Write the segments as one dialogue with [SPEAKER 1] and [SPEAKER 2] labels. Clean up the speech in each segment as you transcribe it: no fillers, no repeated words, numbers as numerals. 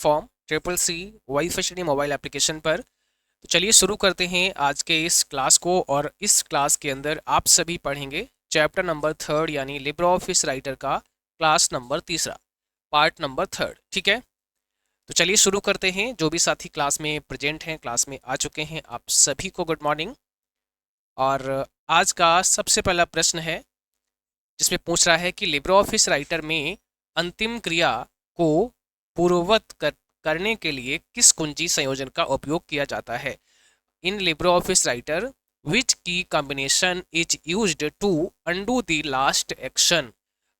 [SPEAKER 1] Form CCC wifi mobile application पर। तो चलिए शुरू करते हैं आज के इस क्लास को। और इस क्लास के अंदर आप सभी पढ़ेंगे चैप्टर नंबर 3 यानी लिब्रे ऑफिस राइटर का क्लास नंबर 3 पार्ट नंबर 3। ठीक है, तो चलिए शुरू करते हैं। जो भी साथी क्लास में प्रेजेंट हैं, क्लास में आ चुके हैं, आप सभी को गुड मॉर्निंग। और आज का सबसे पहला प्रश्न है जिसमें पूछ रहा है कि लिब्रे ऑफिस राइटर में अंतिम क्रिया को पूर्ववत करने के लिए किस कुंजी संयोजन का उपयोग किया जाता है। In LibreOffice Writer which key combination is used to undo the last action.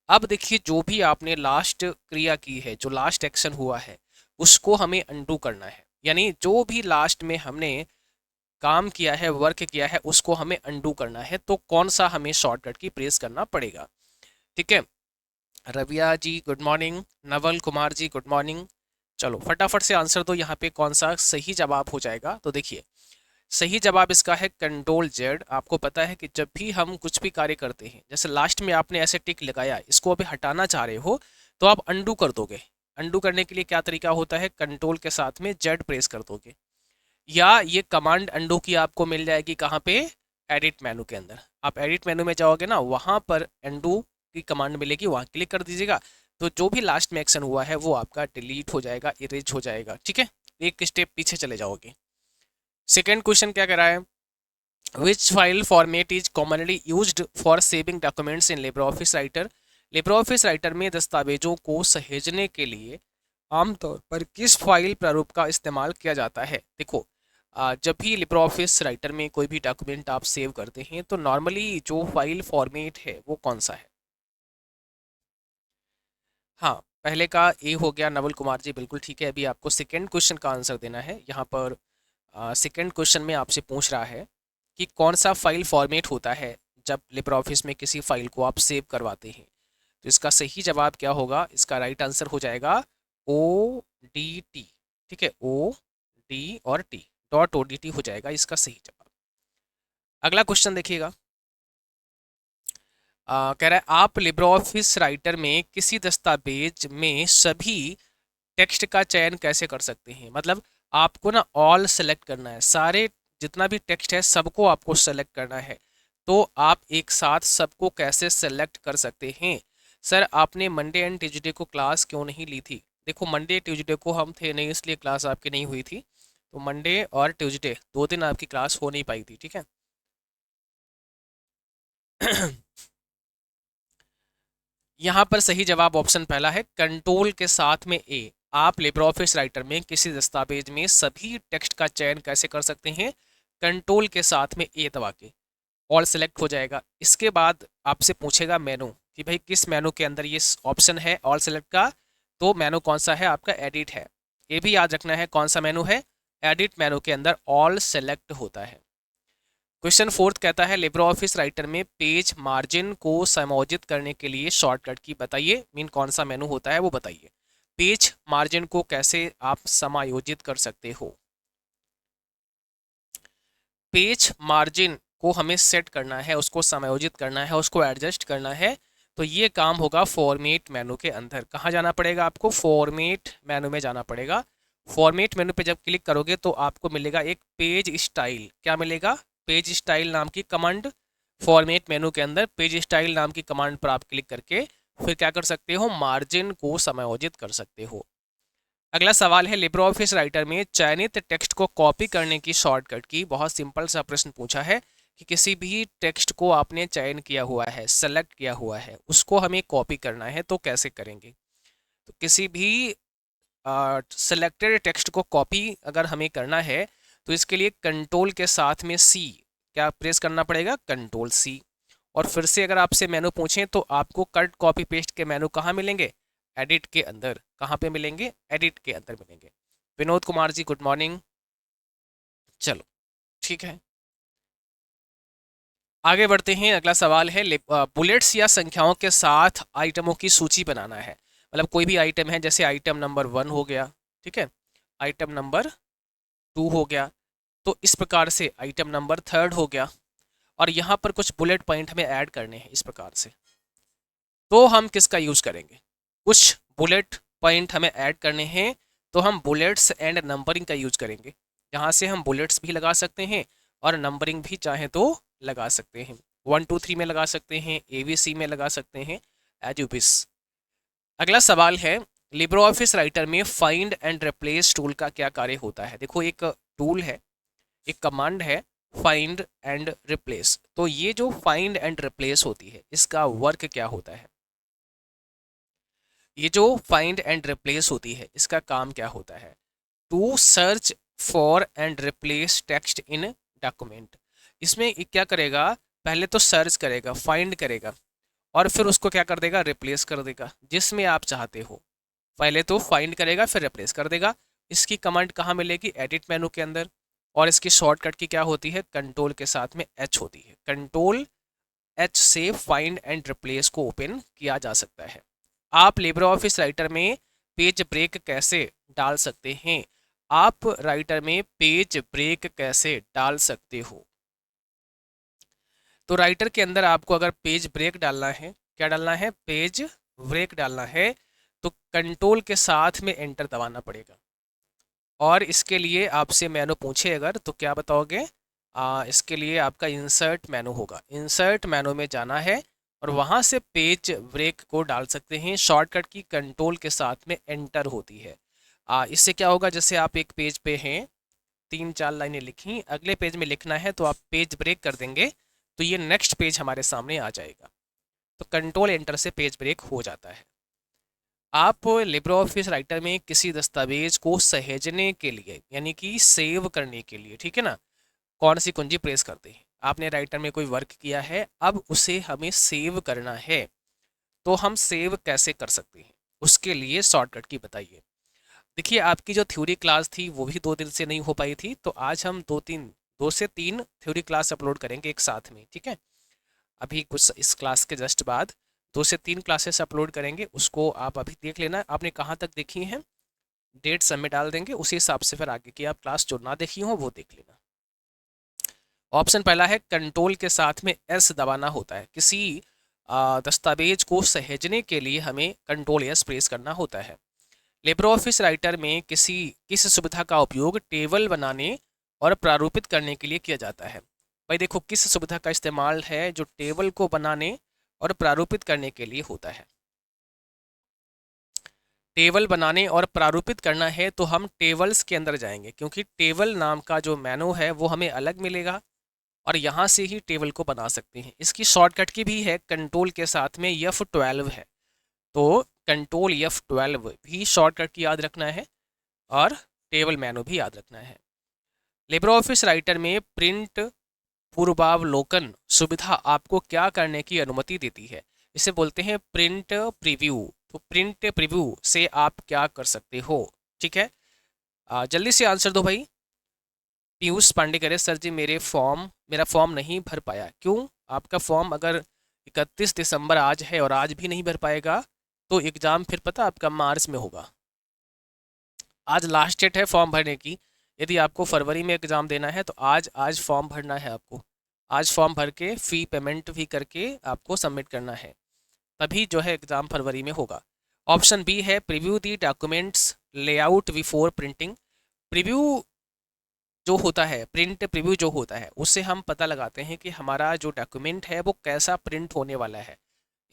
[SPEAKER 1] अब देखिए, जो भी आपने लास्ट क्रिया की है, जो लास्ट एक्शन हुआ है, उसको हमें अंडू करना है। यानी जो भी लास्ट में हमने काम किया है, वर्क किया है, उसको हमें अंडू करना है। तो कौन सा हमें शॉर्टकट की प्रेस करना पड़ेगा। ठीक है, रविया जी good morning, Naval Kumar ji good morning. चलो फटाफट से आंसर दो यहाँ पे, कौन सा सही जवाब हो जाएगा। तो देखिए, सही जवाब इसका है कंट्रोल जेड। आपको पता है कि जब भी हम कुछ भी कार्य करते हैं, जैसे लास्ट में आपने ऐसे टिक लगाया, इसको अभी हटाना चाह रहे हो तो आप अंडू कर दोगे। अंडू करने के लिए क्या तरीका होता है, कंट्रोल के साथ में जेड प्रेस कर दोगे, या ये कमांड अंडू की आपको मिल जाएगी कहाँ पे, एडिट मेनू के अंदर। आप एडिट मेनू में जाओगे ना, वहाँ पर अंडू की कमांड मिलेगी, वहाँ क्लिक कर दीजिएगा। तो जो भी लास्ट में एक्शन हुआ है वो आपका डिलीट हो जाएगा, इरेज हो जाएगा। ठीक है, एक स्टेप पीछे चले जाओगे। सेकेंड क्वेश्चन क्या कह रहा है, which file format is commonly used for saving documents in LibreOffice writer. LibreOffice writer में दस्तावेजों को सहेजने के लिए आमतौर पर किस फाइल प्रारूप का इस्तेमाल किया जाता है। देखो, जब भी लिब्रे ऑफिस राइटर में कोई भी डॉक्यूमेंट आप सेव करते हैं तो नॉर्मली जो फाइल फॉर्मेट है वो कौन सा है। हाँ, पहले का ए हो गया, नवल कुमार जी बिल्कुल ठीक है। अभी आपको सेकेंड क्वेश्चन का आंसर देना है। यहाँ पर सेकेंड क्वेश्चन में आपसे पूछ रहा है कि कौन सा फाइल फॉर्मेट होता है जब लिब्रे ऑफिस में किसी फाइल को आप सेव करवाते हैं। तो इसका सही जवाब क्या होगा, इसका राइट आंसर हो जाएगा ODT। ठीक है, OD और T, .ODT हो जाएगा इसका सही जवाब। अगला क्वेश्चन देखिएगा। कह रहा है आप लिब्रे ऑफिस राइटर में किसी दस्तावेज में सभी टेक्स्ट का चयन कैसे कर सकते हैं। मतलब आपको ना ऑल सेलेक्ट करना है, सारे जितना भी टेक्स्ट है सबको आपको सेलेक्ट करना है। तो आप एक साथ सबको कैसे सेलेक्ट कर सकते हैं। सर आपने मंडे एंड ट्यूसडे को क्लास क्यों नहीं ली थी। देखो, मंडे ट्यूसडे को हम थे नहीं, इसलिए क्लास आपकी नहीं हुई थी। तो मंडे और ट्यूसडे 2 दिन आपकी क्लास हो नहीं पाई थी। ठीक है यहाँ पर सही जवाब ऑप्शन पहला है, कंट्रोल के साथ में ए। आप लिब्रे ऑफिस राइटर में किसी दस्तावेज में सभी टेक्स्ट का चयन कैसे कर सकते हैं, कंट्रोल के साथ में ए दबा के ऑल सेलेक्ट हो जाएगा। इसके बाद आपसे पूछेगा मेनू कि भाई किस मेनू के अंदर ये ऑप्शन है ऑल सेलेक्ट का। तो मेनू कौन सा है आपका, एडिट है। ये भी याद रखना है कौन सा मेनू है, एडिट मेनू के अंदर ऑल सेलेक्ट होता है। क्वेश्चन फोर्थ कहता है लिब्रे ऑफिस राइटर में पेज मार्जिन को समायोजित करने के लिए शॉर्टकट की बताइए। मीन कौन सा मेनू होता है वो बताइए। पेज मार्जिन को कैसे आप समायोजित कर सकते हो। पेज मार्जिन को हमें सेट करना है, उसको समायोजित करना है, उसको एडजस्ट करना है। तो ये काम होगा फॉर्मेट मेनू के अंदर। कहाँ जाना पड़ेगा आपको, फॉर्मेट मेनू में जाना पड़ेगा। फॉर्मेट मेनू पे जब क्लिक करोगे तो आपको मिलेगा एक पेज स्टाइल। क्या मिलेगा, पेज स्टाइल नाम की कमांड। फॉर्मेट मेनू के अंदर पेज स्टाइल नाम की कमांड पर आप क्लिक करके फिर क्या कर सकते हो, मार्जिन को समायोजित कर सकते हो। अगला सवाल है लिब्रे ऑफिस राइटर में चयनित टेक्स्ट को कॉपी करने की शॉर्टकट की। बहुत सिंपल सा प्रश्न पूछा है कि किसी भी टेक्स्ट को आपने चयन किया हुआ है, सेलेक्ट किया हुआ है, उसको हमें कॉपी करना है तो कैसे करेंगे। तो किसी भी सेलेक्टेड टेक्स्ट को कॉपी अगर हमें करना है तो इसके लिए कंट्रोल के साथ में सी क्या प्रेस करना पड़ेगा, कंट्रोल सी। और फिर से अगर आपसे मेनू पूछें तो आपको कट कॉपी पेस्ट के मेनू कहाँ मिलेंगे, एडिट के अंदर। कहाँ पे मिलेंगे, एडिट के अंदर मिलेंगे। Vinod Kumar ji good morning. चलो ठीक है, आगे बढ़ते हैं। अगला सवाल है बुलेट्स या संख्याओं के साथ आइटमों की सूची बनाना है। मतलब कोई भी आइटम है, जैसे आइटम नंबर 1 हो गया, ठीक है, आइटम नंबर 2 हो गया, तो इस प्रकार से आइटम नंबर 3 हो गया। और यहाँ पर कुछ बुलेट पॉइंट हमें ऐड करने हैं इस प्रकार से। तो हम किसका यूज करेंगे, कुछ बुलेट पॉइंट हमें ऐड करने हैं तो हम बुलेट्स एंड नंबरिंग का यूज करेंगे। यहाँ से हम बुलेट्स भी लगा सकते हैं और नंबरिंग भी चाहे तो लगा सकते हैं। 1 2 3 में लगा सकते हैं, ABC में लगा सकते हैं, एज यू विश। अगला सवाल है, लिब्रो ऑफिस राइटर में फाइंड एंड रिप्लेस टूल का क्या कार्य होता है। देखो एक टूल है, एक कमांड है, फाइंड एंड रिप्लेस। तो ये जो फाइंड एंड रिप्लेस होती है इसका वर्क क्या होता है? ये जो फाइंड एंड रिप्लेस होती है इसका काम क्या होता है? To search for and replace text in document. इसमें ये क्या करेगा? पहले तो सर्च करेगा, फाइंड करेगा और फिर उसको क्या कर देगा? रिप्लेस कर देगा जिसमें आप चाहते हो। पहले तो फाइंड करेगा फिर रिप्लेस कर देगा। इसकी कमांड कहाँ मिलेगी? एडिट मेनू के अंदर। और इसकी शॉर्टकट की क्या होती है? कंट्रोल के साथ में एच होती है। कंट्रोल एच से फाइंड एंड रिप्लेस को ओपन किया जा सकता है। आप लिब्रे ऑफिस राइटर में पेज ब्रेक कैसे डाल सकते हैं? आप राइटर में पेज ब्रेक कैसे डाल सकते हो? तो राइटर के अंदर आपको अगर पेज ब्रेक डालना है, क्या डालना है? पेज ब्रेक डालना है, तो कंट्रोल के साथ में एंटर दबाना पड़ेगा। और इसके लिए आपसे मेनू पूछे अगर तो क्या बताओगे? इसके लिए आपका इंसर्ट मेनू होगा। इंसर्ट मेनू में जाना है और वहाँ से पेज ब्रेक को डाल सकते हैं। शॉर्टकट की कंट्रोल के साथ में एंटर होती है। इससे क्या होगा? जैसे आप एक पेज पे हैं, 3 4 लाइनें लिखी, अगले पेज में लिखना है तो आप पेज ब्रेक कर देंगे तो ये नेक्स्ट पेज हमारे सामने आ जाएगा। तो कंट्रोल एंटर से पेज ब्रेक हो जाता है। आप लिब्रे ऑफिस राइटर में किसी दस्तावेज को सहेजने के लिए यानी कि सेव करने के लिए, ठीक है ना, कौन सी कुंजी प्रेस करते हैं? आपने राइटर में कोई वर्क किया है, अब उसे हमें सेव करना है, तो हम सेव कैसे कर सकते हैं? उसके लिए शॉर्टकट की बताइए। देखिए आपकी जो थ्योरी क्लास थी वो भी 2 दिन से नहीं हो पाई थी, तो आज हम 2 से 3 थ्योरी क्लास अपलोड करेंगे एक साथ में, ठीक है। अभी कुछ इस क्लास के जस्ट बाद 2 से 3 क्लासेस अपलोड करेंगे, उसको आप अभी देख लेना आपने कहाँ तक देखी हैं। डेट सब में डाल देंगे, उसी हिसाब से फिर आगे की आप क्लास जो ना देखी हो वो देख लेना। ऑप्शन पहला है कंट्रोल के साथ में एस दबाना होता है। किसी दस्तावेज को सहेजने के लिए हमें कंट्रोल एस प्रेस करना होता है। लिब्रे ऑफिस राइटर में किस सुविधा का उपयोग टेबल बनाने और प्रारूपित करने के लिए किया जाता है? भाई देखो किस सुविधा का इस्तेमाल है जो टेबल को बनाने और प्रारूपित करने के लिए होता है? टेबल बनाने और प्रारूपित करना है तो हम टेबल्स के अंदर जाएंगे, क्योंकि टेबल नाम का जो मेनू है वो हमें अलग मिलेगा और यहाँ से ही टेबल को बना सकते हैं। इसकी शॉर्टकट की भी है, कंट्रोल के साथ में F12 है, तो कंट्रोल F12 भी शॉर्टकट की याद रखना है और टेबल मेनू भी याद रखना है। लिब्रे ऑफिस राइटर में प्रिंट पूर्वावलोकन सुविधा आपको क्या करने की अनुमति देती है? इसे बोलते हैं प्रिंट प्रीव्यू। तो प्रिंट प्रीव्यू से आप क्या कर सकते हो? ठीक है, जल्दी से आंसर दो भाई। पीयूष पांडे करे सर जी मेरा फॉर्म नहीं भर पाया। क्यों? आपका फॉर्म अगर 31 दिसंबर आज है और आज भी नहीं भर पाएगा तो एग्ज़ाम फिर पता आपका मार्च में होगा। आज लास्ट डेट है फॉर्म भरने की। यदि आपको फरवरी में एग्ज़ाम देना है तो आज फॉर्म भरना है आपको। आज फॉर्म भर के फ़ी पेमेंट भी करके आपको सबमिट करना है, तभी जो है एग्ज़ाम फरवरी में होगा। ऑप्शन बी है preview the documents layout before printing. Preview जो होता है, प्रिंट प्रीव्यू जो होता है, उससे हम पता लगाते हैं कि हमारा जो डॉक्यूमेंट है वो कैसा प्रिंट होने वाला है।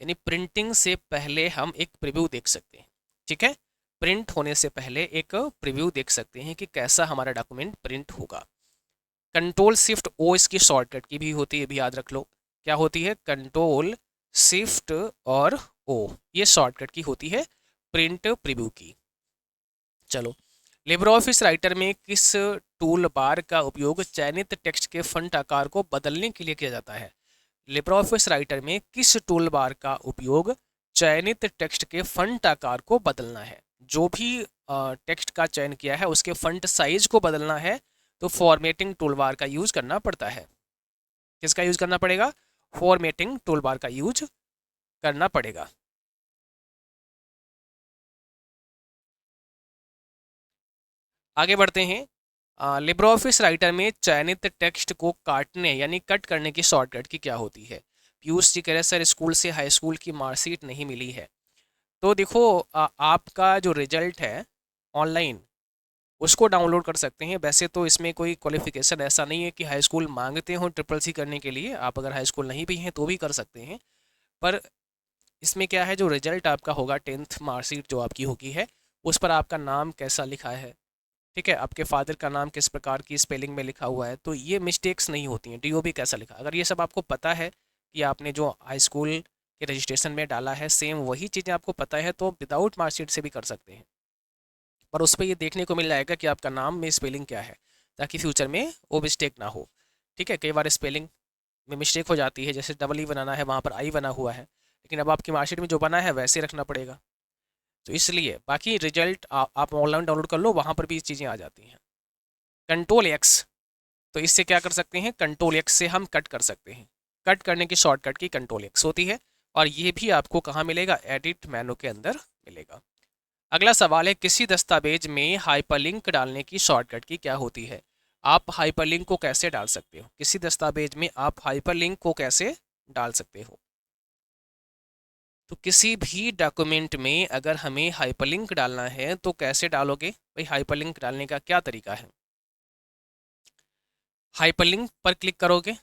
[SPEAKER 1] यानी प्रिंटिंग से पहले हम एक प्रीव्यू देख सकते हैं, ठीक है। प्रिंट होने से पहले एक प्रीव्यू देख सकते हैं कि कैसा हमारा डॉक्यूमेंट प्रिंट होगा। कंट्रोल शिफ्ट ओ इसकी शॉर्टकट की भी होती है, भी याद रख लो। क्या होती है? कंट्रोल शिफ्ट और ओ, ये शॉर्टकट की होती है प्रिंट प्रीव्यू की। चलो, लिब्रे ऑफिस राइटर में किस टूल बार का उपयोग चयनित टेक्स्ट के फंट आकार को बदलने के लिए किया जाता है? लिब्रे ऑफिस राइटर में किस टूल बार का उपयोग चयनित टेक्स्ट के फंट आकार को बदलना है? जो भी टेक्स्ट का चयन किया है उसके फंट साइज को बदलना है तो फॉर्मेटिंग टूल बार का यूज करना पड़ता है। किसका यूज करना पड़ेगा? फॉर्मेटिंग टूल बार का यूज करना पड़ेगा। आगे बढ़ते हैं। लिब्रे ऑफिस राइटर में चयनित टेक्स्ट को काटने यानी कट करने की शॉर्टकट की क्या होती है? पीयूष जी कह रहे सर स्कूल से हाई स्कूल की मार्कशीट नहीं मिली है। तो देखो आपका जो रिजल्ट है ऑनलाइन उसको डाउनलोड कर सकते हैं। वैसे तो इसमें कोई क्वालिफिकेशन ऐसा नहीं है कि हाई स्कूल मांगते हो ट्रिपल सी करने के लिए, आप अगर हाई स्कूल नहीं भी हैं तो भी कर सकते हैं। पर इसमें क्या है, जो रिजल्ट आपका होगा 10th मार्कशीट जो आपकी होगी है, उस पर आपका नाम कैसा लिखा है, ठीक है, आपके फादर का नाम किस प्रकार की स्पेलिंग में लिखा हुआ है, तो ये मिस्टेक्स नहीं होती हैं। डीओबी कैसा लिखा, अगर ये सब आपको पता है कि आपने जो हाई स्कूल के रजिस्ट्रेशन में डाला है सेम वही चीज़ें आपको पता है, तो विदाउट मार्कशीट से भी कर सकते हैं। पर उस पर ये देखने को मिल जाएगा कि आपका नाम में स्पेलिंग क्या है, ताकि फ्यूचर में वो मिस्टेक ना हो। ठीक है, कई बार स्पेलिंग में मिस्टेक हो जाती है, जैसे डबल ई बनाना है वहाँ पर आई बना हुआ है, लेकिन अब आपकी मार्कशीट में जो बना है वैसे रखना पड़ेगा। तो इसलिए बाकी रिजल्ट आप ऑनलाइन डाउनलोड कर लो, वहाँ पर भी चीज़ें आ जाती हैं। कंट्रोल एक्स, तो इससे क्या कर सकते हैं, कंट्रोल एक्स से हम कट कर सकते हैं। कट करने की शॉर्टकट की कंट्रोल एक्स होती है, और ये भी आपको कहाँ मिलेगा, एडिट मेनू के अंदर मिलेगा। अगला सवाल है, किसी दस्तावेज में हाइपरलिंक डालने की शॉर्टकट की क्या होती है। आप हाइपरलिंक को कैसे डाल सकते हो, किसी दस्तावेज में आप हाइपरलिंक को कैसे डाल सकते हो। तो किसी भी डॉक्यूमेंट में अगर हमें हाइपरलिंक डालना है तो कैसे डालोगे भाई, हाइपरलिंक डालने का क्या तरीका है। हाइपरलिंक पर क्लिक करोगे,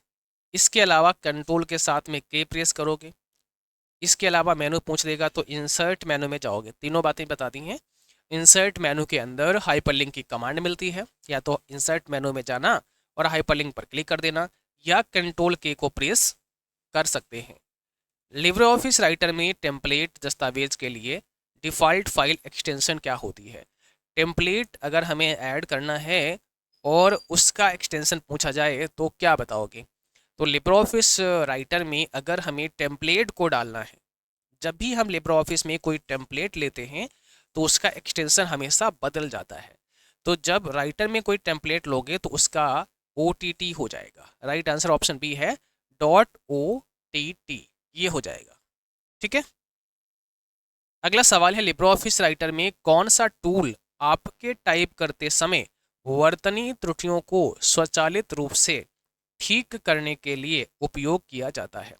[SPEAKER 1] इसके अलावा कंट्रोल के साथ में के प्रेस करोगे, इसके अलावा मेनू पूछ देगा तो इंसर्ट मेनू में जाओगे। तीनों बातें बता दी हैं। इंसर्ट मेनू के अंदर हाइपरलिंक की कमांड मिलती है, या तो इंसर्ट मेनू में जाना और हाइपरलिंक पर क्लिक कर देना, या कंट्रोल के को प्रेस कर सकते हैं। लिब्रे ऑफिस राइटर में टेम्पलेट दस्तावेज के लिए डिफ़ॉल्ट फाइल एक्सटेंशन क्या होती है। टेम्पलेट अगर हमें ऐड करना है और उसका एक्सटेंशन पूछा जाए तो क्या बताओगे। तो लिब्रे ऑफिस राइटर में अगर हमें टेम्पलेट को डालना है, जब भी हम लिब्रे ऑफिस में कोई टेम्पलेट लेते हैं तो उसका एक्सटेंशन हमेशा बदल जाता है। तो जब राइटर में कोई टेम्पलेट लोगे तो उसका OTT हो जाएगा। राइट आंसर ऑप्शन बी है, .OTT ये हो जाएगा। ठीक है, अगला सवाल है, लिब्रे ऑफिस राइटर में कौन सा टूल आपके टाइप करते समय वर्तनी त्रुटियों को स्वचालित रूप से ठीक करने के लिए उपयोग किया जाता है।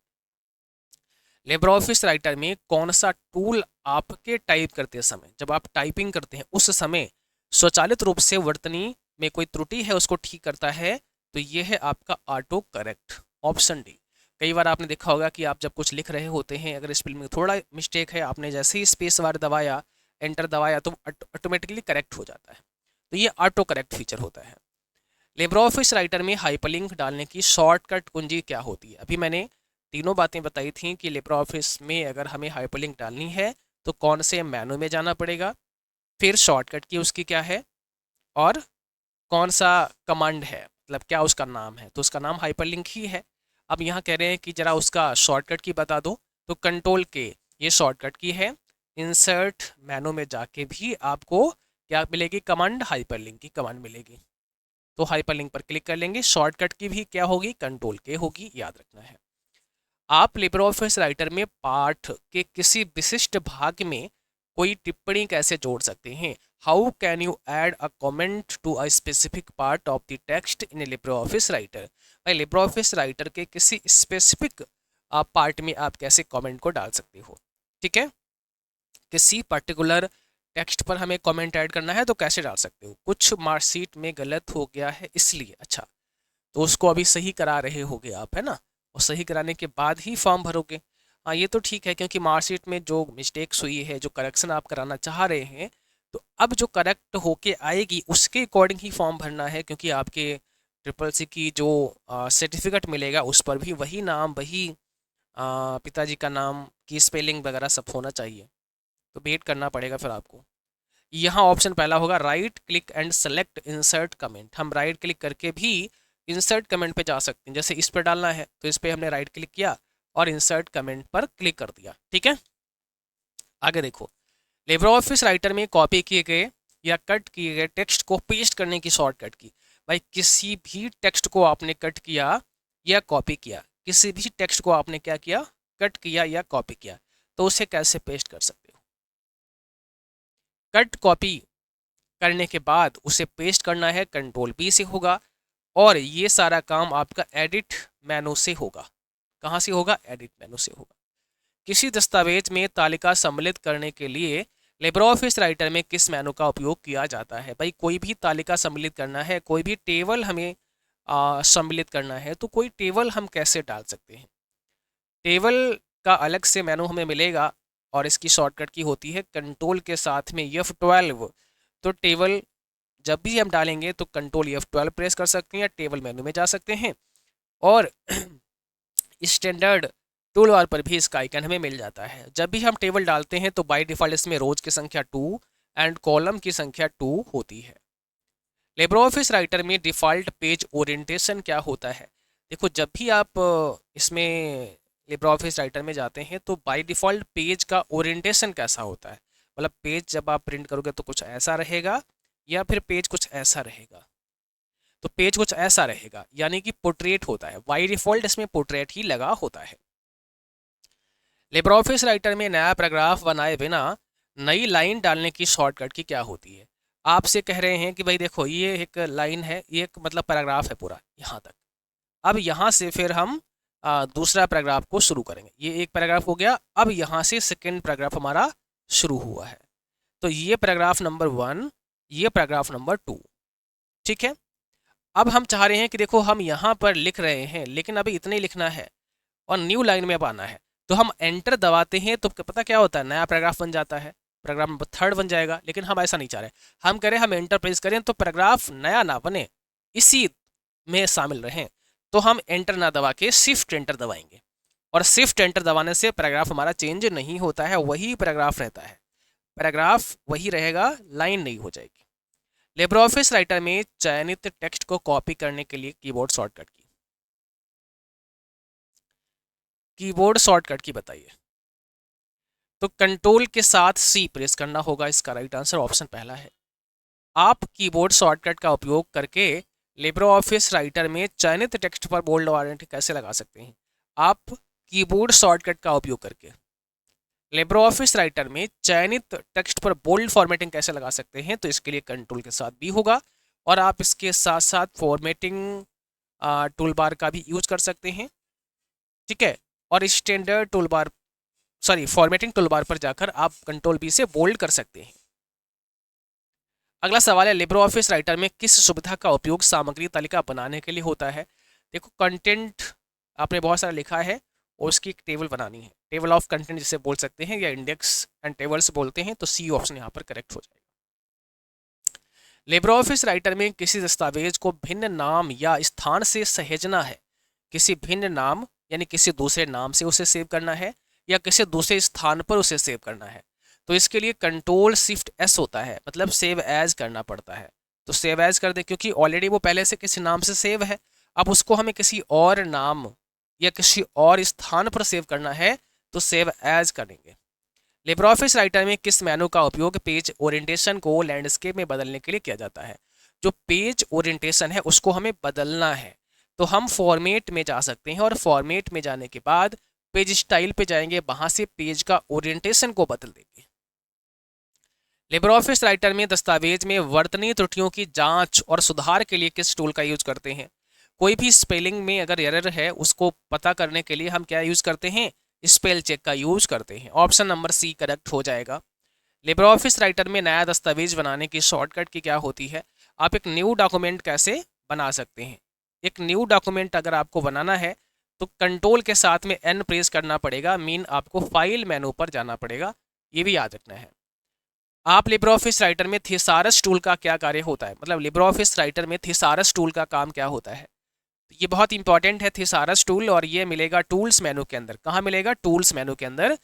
[SPEAKER 1] लिब्रे ऑफिस राइटर में कौन सा टूल आपके टाइप करते समय, जब आप टाइपिंग करते हैं उस समय स्वचालित रूप से वर्तनी में कोई त्रुटि है उसको ठीक करता है, तो ये है आपका ऑटो करेक्ट, ऑप्शन डी। कई बार आपने देखा होगा कि आप जब कुछ लिख रहे होते हैं, अगर स्पेलिंग में थोड़ा मिस्टेक है, आपने जैसे ही स्पेस बार दबाया, एंटर दबाया, तो ऑटोमेटिकली करेक्ट हो जाता है। तो ये ऑटो करेक्ट फीचर होता है। लिब्रे ऑफिस राइटर में हाइपरलिंक डालने की शॉर्टकट कुंजी क्या होती है। अभी मैंने तीनों बातें बताई थी कि लिब्रे ऑफिस में अगर हमें हाइपरलिंक डालनी है तो कौन से मेनू में जाना पड़ेगा, फिर शॉर्टकट की उसकी क्या है, और कौन सा कमांड है, मतलब क्या उसका नाम है, तो उसका नाम हाइपरलिंक ही है। अब यहाँ कह रहे हैं कि ज़रा उसका शॉर्टकट की बता दो, तो कंट्रोल के ये शॉर्टकट की है। इंसर्ट मेनू में जाके भी आपको क्या मिलेगी, कमांड, हाइपरलिंक की कमांड मिलेगी। तो हाइपरलिंक पर क्लिक कर लेंगे। शॉर्टकट की भी क्या होगी, कंट्रोल के होगी, याद रखना है। आप लिब्रे ऑफिस राइटर में पाठ के किसी विशिष्ट भाग में कोई टिप्पणी कैसे जोड़ सकते हैं। How can you add a comment to a specific part of the text in LibreOffice Writer. भाई लिब्रे ऑफिस राइटर के किसी स्पेसिफिक पार्ट में आप कैसे कमेंट को डाल सकते हो। ठीक है, किसी पर्टिकुलर टेक्स्ट पर हमें कमेंट ऐड करना है तो कैसे डाल सकते हो। कुछ मार्कशीट में गलत हो गया है इसलिए, अच्छा, तो उसको अभी सही करा रहे होगे आप, है ना, और सही कराने के बाद ही फॉर्म भरोगे। हाँ ये तो ठीक है, क्योंकि मार्कशीट में जो मिस्टेक्स हुई है, जो करेक्शन आप कराना चाह रहे हैं, तो अब जो करेक्ट होके आएगी उसके अकॉर्डिंग ही फॉर्म भरना है, क्योंकि आपके ट्रिपल सी की जो सर्टिफिकेट मिलेगा उस पर भी वही नाम, वही पिताजी का नाम की स्पेलिंग वगैरह सब होना चाहिए। तो वेट करना पड़ेगा फिर आपको। यहाँ ऑप्शन पहला होगा, right click and select insert comment. हम राइट क्लिक करके भी इंसर्ट कमेंट पे जा सकते हैं। जैसे इस पर डालना है तो इस पर हमने राइट क्लिक किया और इंसर्ट कमेंट पर क्लिक कर दिया। ठीक है, आगे देखो, लिब्रे ऑफिस राइटर में कॉपी किए गए या कट किए गए टेक्स्ट को पेस्ट करने की शॉर्टकट की। भाई किसी भी टेक्स्ट को आपने कट किया या कॉपी किया, किसी भी टेक्स्ट को आपने क्या किया, कट किया या कॉपी किया, तो उसे कैसे पेस्ट कर सकते हो। कट कॉपी करने के बाद उसे पेस्ट करना है, कंट्रोल P से होगा, और ये सारा काम आपका एडिट मेनू से होगा। कहाँ से होगा, एडिट मेनू से होगा। किसी दस्तावेज में तालिका सम्मिलित करने के लिए लिब्रे ऑफिस राइटर में किस मेनू का उपयोग किया जाता है? भाई कोई भी तालिका सम्मिलित करना है, कोई भी टेबल हमें सम्मिलित करना है, तो कोई टेबल हम कैसे डाल सकते हैं? टेबल का अलग से मेनू हमें मिलेगा और इसकी शॉर्टकट की होती है कंट्रोल के साथ में F12। तो टेबल जब भी हम डालेंगे तो कंट्रोल F12 प्रेस कर सकते हैं या टेबल मेनू में जा सकते हैं, और स्टैंडर्ड टूल बार पर भी इसका आइकन हमें मिल जाता है। जब भी हम टेबल डालते हैं तो बाय डिफ़ॉल्ट इसमें रोज की संख्या 2 एंड कॉलम की संख्या 2 होती है। लिब्रे ऑफिस राइटर में डिफ़ॉल्ट पेज ओरिएंटेशन क्या होता है? देखो, जब भी आप इसमें लिब्रे ऑफिस राइटर में जाते हैं तो बाय डिफ़ॉल्ट पेज का ओरिएंटेशन कैसा होता है? मतलब पेज जब आप प्रिंट करोगे तो कुछ ऐसा रहेगा या फिर पेज कुछ ऐसा रहेगा? तो पेज कुछ ऐसा रहेगा, यानी कि पोर्ट्रेट होता है। बाय डिफ़ॉल्ट इसमें पोर्ट्रेट ही लगा होता है। लिब्रे ऑफिस राइटर में नया पैराग्राफ बनाए बिना नई लाइन डालने की शॉर्टकट की क्या होती है? आपसे कह रहे हैं कि भाई देखो, ये एक लाइन है, ये एक मतलब पैराग्राफ है पूरा यहाँ तक। अब यहाँ से फिर हम दूसरा पैराग्राफ को शुरू करेंगे। ये एक पैराग्राफ हो गया, अब यहाँ से सेकेंड पैराग्राफ हमारा शुरू हुआ है। तो ये पैराग्राफ नंबर 1, ये पैराग्राफ नंबर 2, ठीक है। अब हम चाह रहे हैं कि देखो, हम यहाँ पर लिख रहे हैं लेकिन अभी इतना ही लिखना है और न्यू लाइन में अब आना है। तो हम एंटर दबाते हैं तो पता क्या होता है, नया पैराग्राफ बन जाता है, पैराग्राफ नंबर 3 बन जाएगा। लेकिन हम ऐसा नहीं चाह रहे, हम कह रहे हैं हम एंटर प्रेस करें तो पैराग्राफ नया ना बने, इसी में शामिल रहें। तो हम एंटर ना दबा के शिफ्ट एंटर दबाएंगे, और शिफ्ट एंटर दबाने से पैराग्राफ हमारा चेंज नहीं होता है, वही पैराग्राफ रहता है, पैराग्राफ वही रहेगा, लाइन नहीं हो जाएगी। लिब्रे ऑफिस राइटर में चयनित टेक्स्ट को कॉपी करने के लिए कीबोर्ड शॉर्टकट की बताइए। तो कंट्रोल के साथ C प्रेस करना होगा, इसका राइट आंसर ऑप्शन पहला है। आप कीबोर्ड शॉर्टकट का उपयोग करके लिब्रे ऑफिस राइटर में चयनित टेक्स्ट पर बोल्ड फॉर्मेटिंग कैसे लगा सकते हैं? आप कीबोर्ड शॉर्टकट का उपयोग करके लिब्रे ऑफिस राइटर में चयनित टेक्स्ट पर बोल्ड फॉर्मेटिंग कैसे लगा सकते हैं? तो इसके लिए कंट्रोल के साथ B होगा, और आप इसके साथ साथ फॉर्मेटिंग टूल बार का भी यूज कर सकते हैं, ठीक है। और standard tool bar, formatting tool bar पर जाकर आप कंट्रोल B से बोल्ड कर सकते हैं। अगला सवाल है, लिब्रे ऑफिस राइटर में किस सुविधा का उपयोग सामग्री तालिका बनाने के लिए होता है? देखो, कंटेंट आपने बहुत सारा लिखा है और उसकी एक टेबल बनानी है, टेबल ऑफ कंटेंट जिसे बोल सकते हैं, या इंडेक्स एंड टेबल्स बोलते हैं, तो C ऑप्शन यहाँ पर करेक्ट हो जाएगा। लिब्रे ऑफिस राइटर में किसी दस्तावेज को भिन्न नाम या स्थान से सहेजना है, किसी भिन्न नाम यानी किसी दूसरे नाम से उसे सेव करना है, या किसी दूसरे स्थान पर उसे सेव करना है, तो इसके लिए कंट्रोल शिफ्ट S होता है, मतलब सेव एज करना पड़ता है। तो सेव एज कर दे, क्योंकि ऑलरेडी वो पहले से किसी नाम से सेव है, अब उसको हमें किसी और नाम या किसी और स्थान पर सेव करना है, तो सेव एज करेंगे। लिब्रे ऑफिस राइटर में किस मेनू का उपयोग पेज ओरिएंटेशन को लैंडस्केप में बदलने के लिए किया जाता है? जो पेज ओरिएंटेशन है उसको हमें बदलना है, तो हम फॉर्मेट में जा सकते हैं, और फॉर्मेट में जाने के बाद पेज स्टाइल पे जाएंगे, वहां से पेज का ओरिएंटेशन को बदल देंगे। लिब्रे ऑफिस राइटर में दस्तावेज में वर्तनी त्रुटियों की जांच और सुधार के लिए किस टूल का यूज करते हैं? कोई भी स्पेलिंग में अगर एरर है उसको पता करने के लिए हम क्या यूज करते हैं? स्पेल चेक का यूज करते हैं। ऑप्शन नंबर C करेक्ट हो जाएगा। लिब्रे ऑफिस राइटर में नया दस्तावेज बनाने की शॉर्टकट की क्या होती है? आप एक न्यू डॉक्यूमेंट कैसे बना सकते हैं? एक न्यू डॉक्यूमेंट अगर आपको बनाना है तो कंट्रोल के साथ में N प्रेस करना पड़ेगा, मीन आपको फाइल मेनू पर जाना पड़ेगा, ये भी याद रखना है। आप लिब्रे ऑफिस राइटर में थिसारस टूल का क्या कार्य होता है? मतलब लिब्रे ऑफिस राइटर में थिसारस टूल का काम क्या होता है? ये बहुत इंपॉर्टेंट है थिसारस टूल, और ये मिलेगा टूल्स मेनू के अंदर। कहाँ मिलेगा? टूल्स मेनू के अंदर।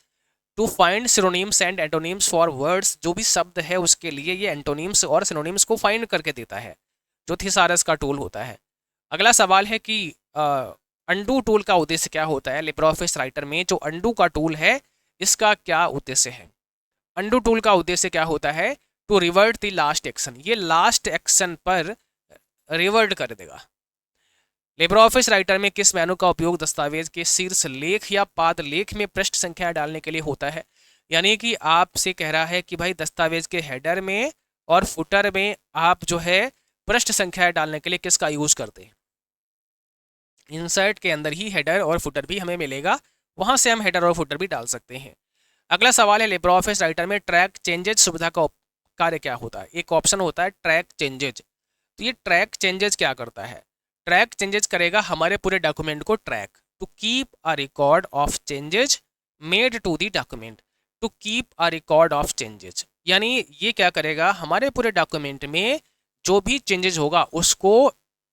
[SPEAKER 1] To find synonyms and antonyms for words, जो भी शब्द है उसके लिए ये एंटोनिम्स और सिनोनिम्स को फाइंड करके देता है, जो थिसारस का टूल होता है। अगला सवाल है कि अंडू टूल का उद्देश्य क्या होता है? लिब्रे ऑफिस राइटर में जो अंडू का टूल है इसका क्या उद्देश्य है? अंडू टूल का उद्देश्य क्या होता है? To revert the last action, ये लास्ट एक्शन पर रिवर्ट कर देगा। लिब्रे ऑफिस राइटर में किस मेनू का उपयोग दस्तावेज के शीर्ष लेख या पाद लेख में पृष्ठ संख्या डालने के लिए होता है? यानी कि आपसे कह रहा है कि भाई दस्तावेज के हेडर में और फुटर में आप जो है पृष्ठ संख्या डालने के लिए किसका यूज करते हैं? इंसर्ट के अंदर ही हेडर और फुटर भी हमें मिलेगा, वहां से हम हेडर और फुटर भी डाल सकते हैं। अगला सवाल है लिब्रे ऑफिस राइटर में ट्रैक चेंजेज सुविधा का कार्य क्या होता है। एक ऑप्शन होता है ट्रैक चेंजेज। तो ये ट्रैक चेंजेज क्या करता है? ट्रैक चेंजेज करेगा हमारे पूरे डॉक्यूमेंट को track, to keep a record of changes made to the document, to keep a record of changes. यानी ये क्या करेगा, हमारे पूरे डॉक्यूमेंट में जो भी चेंजेज होगा उसको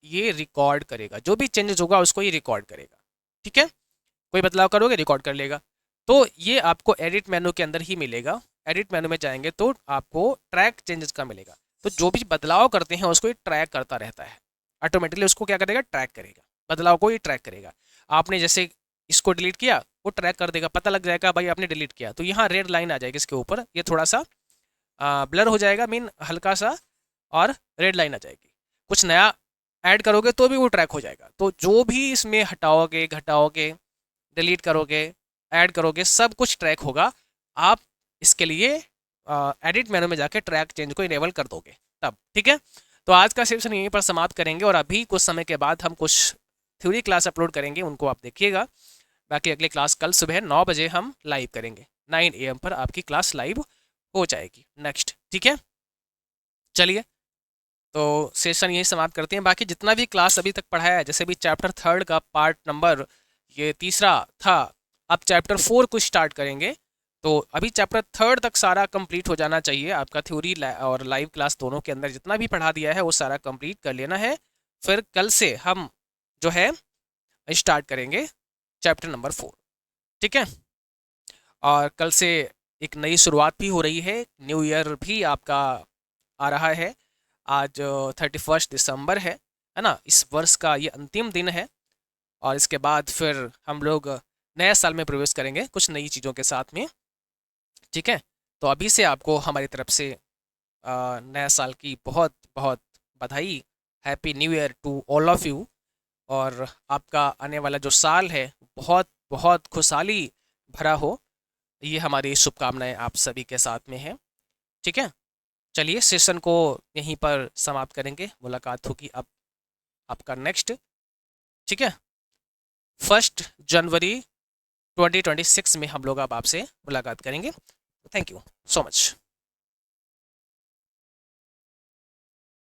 [SPEAKER 1] ये रिकॉर्ड करेगा, जो भी चेंजेस होगा उसको ये रिकॉर्ड करेगा। ठीक है, कोई बदलाव करोगे रिकॉर्ड कर लेगा। तो ये आपको एडिट मेनू के अंदर ही मिलेगा। एडिट मेनू में जाएंगे तो आपको ट्रैक चेंजेस का मिलेगा। तो जो भी बदलाव करते हैं उसको ये ट्रैक करता रहता है, ऑटोमेटिकली उसको क्या करेगा, ट्रैक करेगा, बदलाव को ये ट्रैक करेगा। आपने जैसे इसको डिलीट किया वो ट्रैक कर देगा, पता लग जाएगा भाई आपने डिलीट किया, तो यहाँ रेड लाइन आ जाएगी इसके ऊपर, ये थोड़ा सा ब्लर हो जाएगा, मीन हल्का सा, और रेड लाइन आ जाएगी। कुछ नया ऐड करोगे तो भी वो ट्रैक हो जाएगा। तो जो भी इसमें हटाओगे, घटाओगे, डिलीट करोगे, ऐड करोगे, सब कुछ ट्रैक होगा। आप इसके लिए एडिट मेनू में जाके ट्रैक चेंज को इनेबल कर दोगे तब। ठीक है, तो आज का सेशन यहीं पर समाप्त करेंगे और अभी कुछ समय के बाद हम कुछ थ्योरी क्लास अपलोड करेंगे, उनको आप देखिएगा। बाकी अगली क्लास कल सुबह 9 बजे हम लाइव करेंगे, 9 AM पर आपकी क्लास लाइव हो जाएगी नेक्स्ट। ठीक है, चलिए तो सेशन यही समाप्त करते हैं। बाकी जितना भी क्लास अभी तक पढ़ाया है, जैसे भी चैप्टर 3 का पार्ट नंबर ये 3 था, अब चैप्टर 4 को स्टार्ट करेंगे। तो अभी चैप्टर 3 तक सारा कंप्लीट हो जाना चाहिए आपका, थ्योरी और लाइव क्लास दोनों के अंदर जितना भी पढ़ा दिया है वो सारा कंप्लीट कर लेना है। फिर कल से हम जो है स्टार्ट करेंगे चैप्टर नंबर 4। ठीक है, और कल से एक नई शुरुआत भी हो रही है, न्यू ईयर भी आपका आ रहा है। आज 31 दिसंबर है ना, इस वर्ष का ये अंतिम दिन है। और इसके बाद फिर हम लोग नए साल में प्रवेश करेंगे कुछ नई चीज़ों के साथ में। ठीक है, तो अभी से आपको हमारी तरफ से नया साल की बहुत बहुत बधाई। Happy new year to all of you. और आपका आने वाला जो साल है बहुत बहुत खुशहाली भरा हो, ये हमारी शुभकामनाएं आप सभी के साथ में है। ठीक है, चलिए सेशन को यहीं पर समाप्त करेंगे, मुलाकात होगी अब आपका नेक्स्ट। ठीक है, 1 जनवरी 2026 में हम लोग अब आपसे मुलाकात करेंगे। Thank you so much.